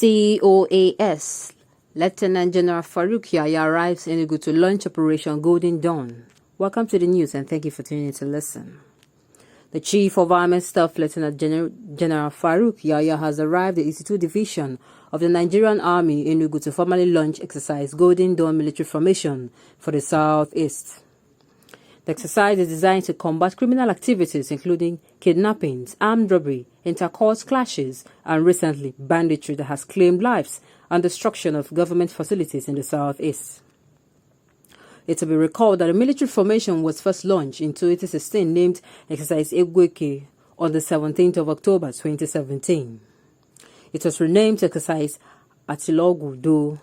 COAS, Lieutenant General Farouk Yahaha arrives in Enugu to launch Operation Golden Dawn. Welcome to the news and thank you for tuning in to listen. The Chief of Army Staff, Lieutenant General Farouk Yahaha, has arrived at the 82 Division of the Nigerian Army in Enugu to formally launch exercise Golden Dawn military formation for the Southeast. The exercise is designed to combat criminal activities including kidnappings, armed robbery, intercourse clashes, and recently banditry that has claimed lives and destruction of government facilities in the Southeast. It will be recalled that the military formation was first launched in 2016, named Exercise Egweke, on the 17th of October 2017. It was renamed Exercise Atilogudo,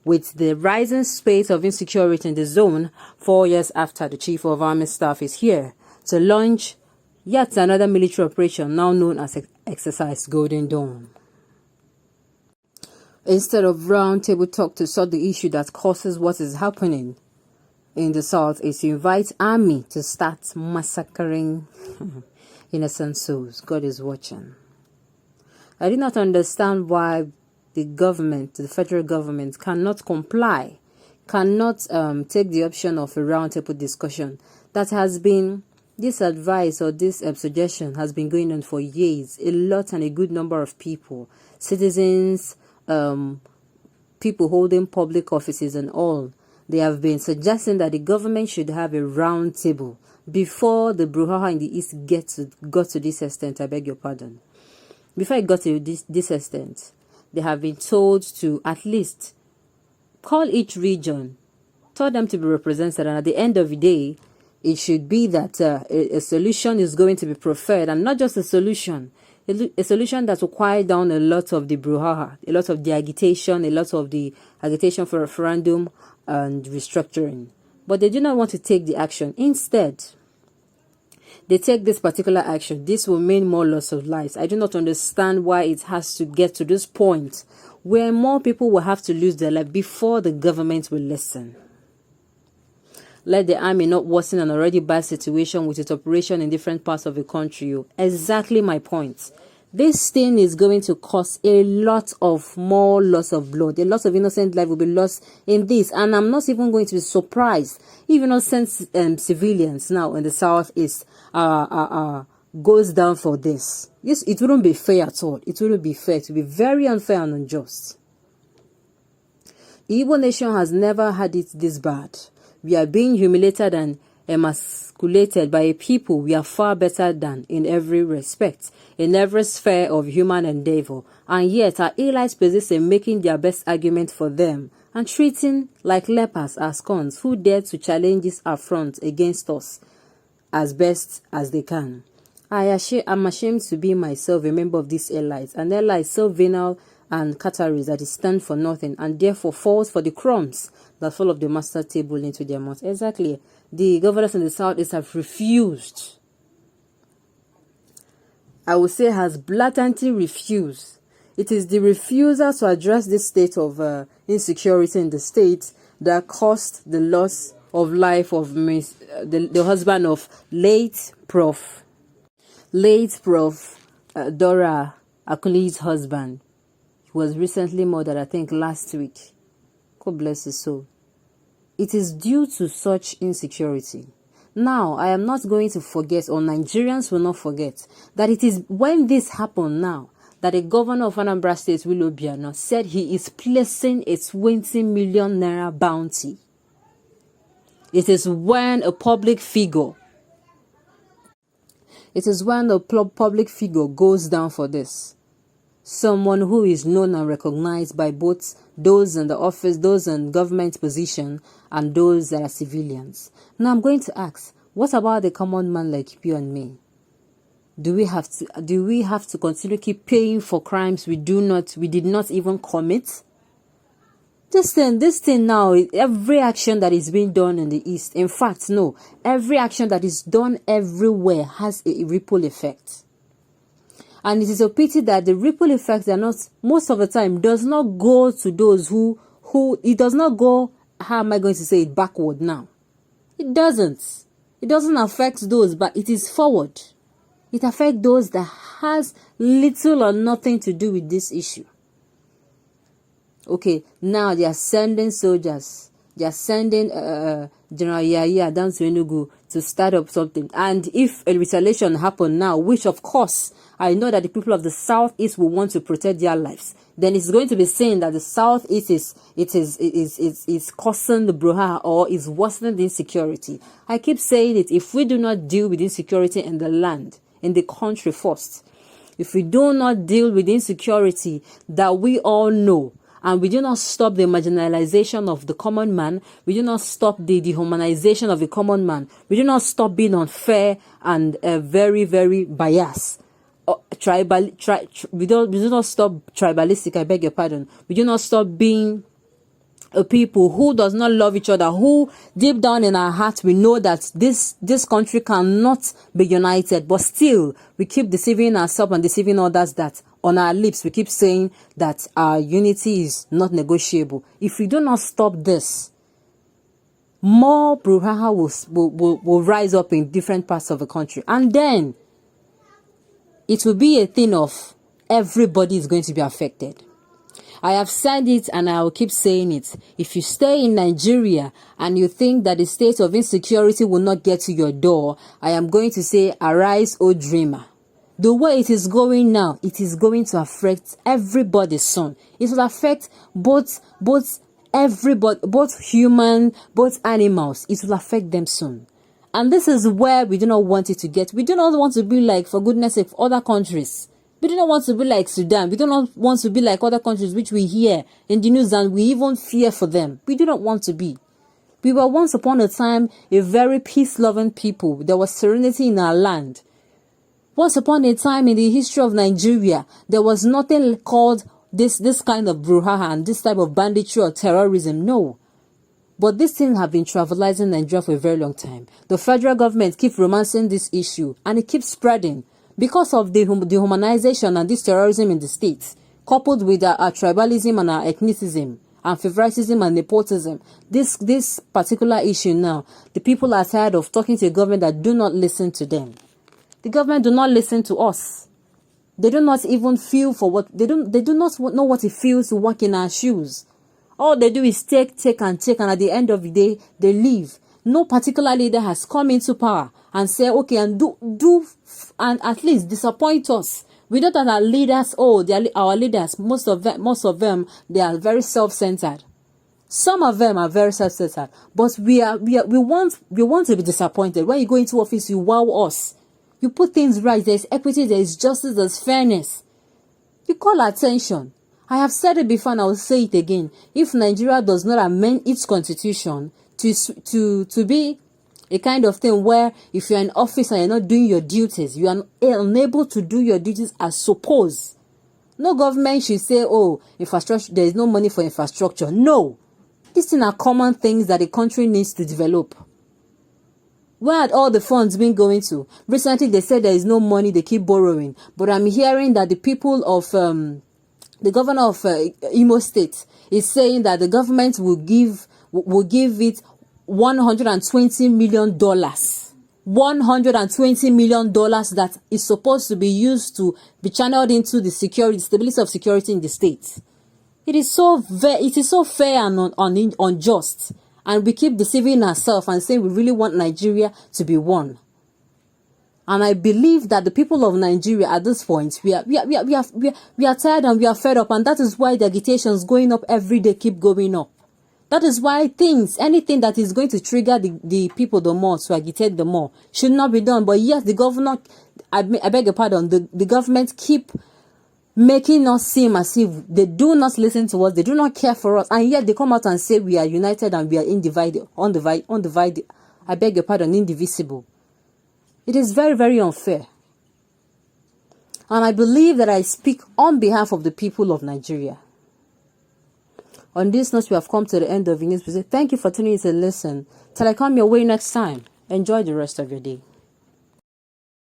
with the rising spate of insecurity in the zone 4 years after the Chief of Army Staff is here to launch yet another military operation now known as Exercise Golden Dawn. Instead of round-table talk to sort the issue that causes what is happening in the South, is to invite army to start massacring innocent souls. God is watching. I did not understand why the government, the federal government, cannot comply, cannot take the option of a round-table discussion. That has been, this advice or this suggestion has been going on for years. A lot and a good number of people, citizens, people holding public offices and all, they have been suggesting that the government should have a round table before the brouhaha in the East got to this extent. I beg your pardon. Before it got to this extent, they have been told to at least call each region, tell them to be represented, and at the end of the day, it should be that a solution is going to be preferred, and not just a solution that will quiet down a lot of the brouhaha, a lot of the agitation, a lot of the agitation for referendum and restructuring. But they do not want to take the action. Instead, they take this particular action. This will mean more loss of lives. I do not understand why it has to get to this point where more people will have to lose their life before the government will listen. Let the army not worsen an already bad situation with its operation in different parts of the country. Exactly my point. This thing is going to cause a lot of more loss of blood. A lot of innocent life will be lost in this. And I'm not even going to be surprised if innocent civilians now in the Southeast goes down for this. Yes, it wouldn't be fair at all. It wouldn't be fair. It would be very unfair and unjust. The Igbo nation has never had it this bad. We are being humiliated and emasculated by a people we are far better than in every respect, in every sphere of human endeavor, and yet our allies persist in making their best argument for them and treating like lepers as cons who dare to challenge this affront against us as best as they can. I'm ashamed to be myself a member of these allies, an ally so venal and catarrhs that it stands for nothing and therefore falls for the crumbs that fall off the master table into their mouth. Exactly. The governors in the Southeast have refused. I would say has blatantly refused. It is the refusal to address this state of insecurity in the state that caused the loss of life of the husband of late Prof. Dora Akuli's husband. He was recently murdered, I think last week. God bless his soul. It is due to such insecurity. Now, I am not going to forget, or Nigerians will not forget, that it is when this happened now, that the governor of Anambra State, Willow Biano, said he is placing a 20 million naira bounty. It is when a public figure, public figure goes down for this. Someone who is known and recognized by both those in the office, those in government position, and those that are civilians. Now I'm going to ask, what about the common man like you and me? Do we have to continue keep paying for crimes we did not even commit? This thing now, every action that is being done in the East, in fact, no, every action that is done everywhere has a ripple effect. And it is a pity that the ripple effects are not, most of the time, does not go to those who it does not go, how am I going to say it, backward now? It doesn't. It doesn't affect those, but it is forward. It affects those that has little or nothing to do with this issue. Okay, now they are sending soldiers. They are sending General Yahaha down to Enugu to start up something. And if a retaliation happen now, which of course I know that the people of the Southeast will want to protect their lives, then it's going to be saying that the Southeast is causing the brouhaha or is worsening the insecurity. I keep saying it. If we do not deal with insecurity in the land, in the country first, if we do not deal with insecurity that we all know, and we do not stop the marginalization of the common man, we do not stop the dehumanization of the common man, we do not stop being unfair and very, very biased, we do not stop tribalistic, I beg your pardon, we do not stop being a people who does not love each other, who deep down in our hearts we know that this country cannot be united, but still we keep deceiving ourselves and deceiving others that on our lips we keep saying that our unity is not negotiable. If we do not stop this, more brouhaha will rise up in different parts of the country, and then it will be a thing of everybody is going to be affected. I have said it and I will keep saying it. If you stay in Nigeria and you think that the state of insecurity will not get to your door, I am going to say, arise, O dreamer. The way it is going now, it is going to affect everybody soon. It will affect both everybody, both human, both animals. It will affect them soon. And this is where we do not want it to get. We do not want to be like, for goodness sake, other countries. We do not want to be like Sudan. We do not want to be like other countries which we hear in the news and we even fear for them. We do not want to be. We were once upon a time a very peace-loving people. There was serenity in our land. Once upon a time in the history of Nigeria, there was nothing called this kind of brouhaha and this type of banditry or terrorism. No. But these things have been travelizing Nigeria for a very long time. The federal government keeps romancing this issue and it keeps spreading. Because of the dehumanization and this terrorism in the states, coupled with our tribalism and our ethnicism, and favoritism and nepotism, this particular issue now, the people are tired of talking to a government that do not listen to them. The government do not listen to us. They do not even feel for what they do not know what it feels to walk in our shoes. All they do is take, and at the end of the day, they leave. No particular leader has come into power and say, okay, and do and at least disappoint us. We know that our leaders, our leaders, most of them, they are very self-centered. Some of them are very self-centered, but we want to be disappointed. When you go into office, you wow us. You put things right. There's equity, there's justice, there's fairness. You call attention. I have said it before and I will say it again. If Nigeria does not amend its constitution to be a kind of thing where if you're in office and you're not doing your duties, you are unable to do your duties as supposed. No government should say, oh, infrastructure, there is no money for infrastructure. No. These things are common things that the country needs to develop. Where had all the funds been going to? Recently, they said there is no money, they keep borrowing. But I'm hearing that the people of, the governor of Imo State is saying that the government will give it $120 million. $120 million that is supposed to be used to be channeled into the stability of security in the state. It is so fair and unjust. And we keep deceiving ourselves and saying we really want Nigeria to be one. And I believe that the people of Nigeria at this point, we are tired and we are fed up. And that is why the agitations going up every day keep going up. That is why anything that is going to trigger the people the more, to agitate the more, should not be done. But yet the governor, I beg your pardon, the government keep making us seem as if they do not listen to us, they do not care for us, and yet they come out and say we are united and we are undivided. I beg your pardon, indivisible. It is very, very unfair. And I believe that I speak on behalf of the people of Nigeria. On this note, we have come to the end of the news. Thank you for tuning in to listen. Till I come your way next time. Enjoy the rest of your day.